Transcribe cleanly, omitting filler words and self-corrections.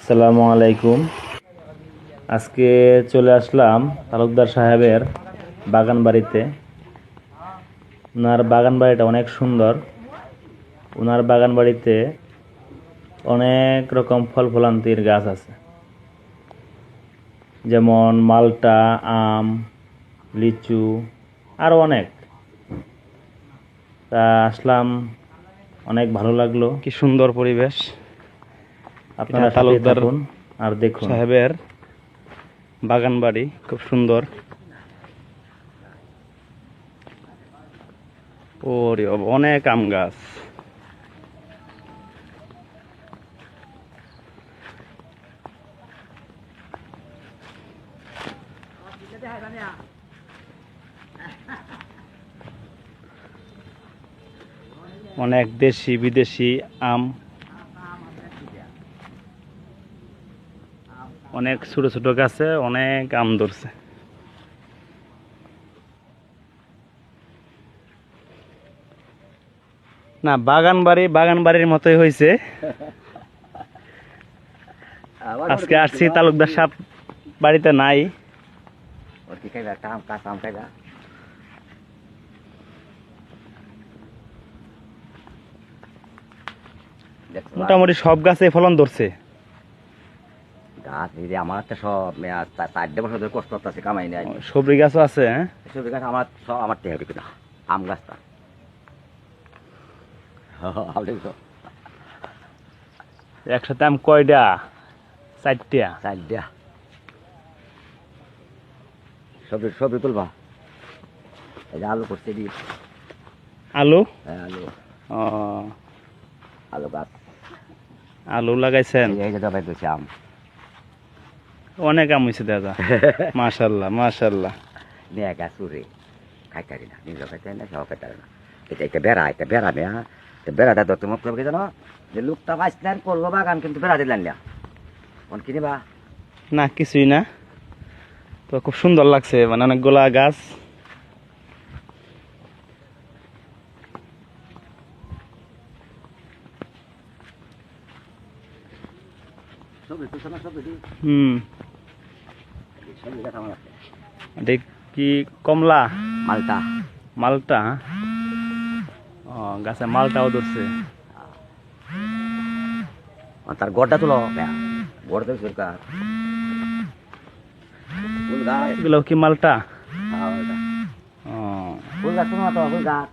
আসসালামু আলাইকুম। আজকে চলে আসলাম তালুকদার সাহেবের বাগান বাড়িতে। ওনার বাগান বাড়িটা অনেক সুন্দর। ওনার বাগান বাড়িতে অনেক রকম ফল ফলান্তির গাছ আছে, যেমন মালটা, আম, লিচু, আরও অনেক। তা আসলাম, অনেক ভালো লাগলো। কি সুন্দর পরিবেশ। আপনারা সাথে তালুকদার থাকুন আর দেখুন। সাহেবের বাগান বাড়ি খুব সুন্দর। ওরে বাবা, অনেক আম গাছ। অনেক দেশি বিদেশি আম, অনেক ছোট ছোট গাছে অনেক আম ধরছে। না, বাগান বাড়ির মতোই হয়েছে। আজকে আসছি, তালুকদার সাহেব বাড়িতে নাই। মোটামুটি সব গাছে ফলন ধরছে। গাছ এই যে আমার একটা সব 4 বছর ধরে কষ্ট করতেছে, কামাই নাই। সবজি গাছও আছে, হ্যাঁ। সবজি গাছ আমার সব আমার টেহাবি কিনা আম গাছটা একসাথে আম কয়টা? 4টা। 4টা। সবজি সবজি তুলবা। এই যে আলু করছে দি। আলু? হ্যাঁ, আলু। ও, আলু গাছ আলু লাগাইছেন। এই যে দবাই দিচ্ছে আম। অনেক আম হয়েছে দাদা। মাশাল্লাহ মাশাল্লাহ। নিয়ে গাছ উড়ে খাইতে পারি না, নিজেও খাইতে পারি না, সব খাইতে পারি না। একটা বেড়া নেয়া বেড়াটা ধরতে মুখ করবে জানো যে লোকটা বাঁচলেন করবো বাগান, কিন্তু বেড়া দিলেন না কোন কিনিবা। না, কিছুই না, তো খুব সুন্দর লাগছে, মানে অনেকগুলা গাছ। হুম, এটা কি কমলা? মালটা। মালটা? ও, গাছে মালটাও ধরছে। তার গড়টা তুলো, গড় তো সরকার ফুল গাছ। এগুলো কি মালটা? হ্যাঁ, মালটা। ও, ফুল গাছ তোমার তো ফুল গাছ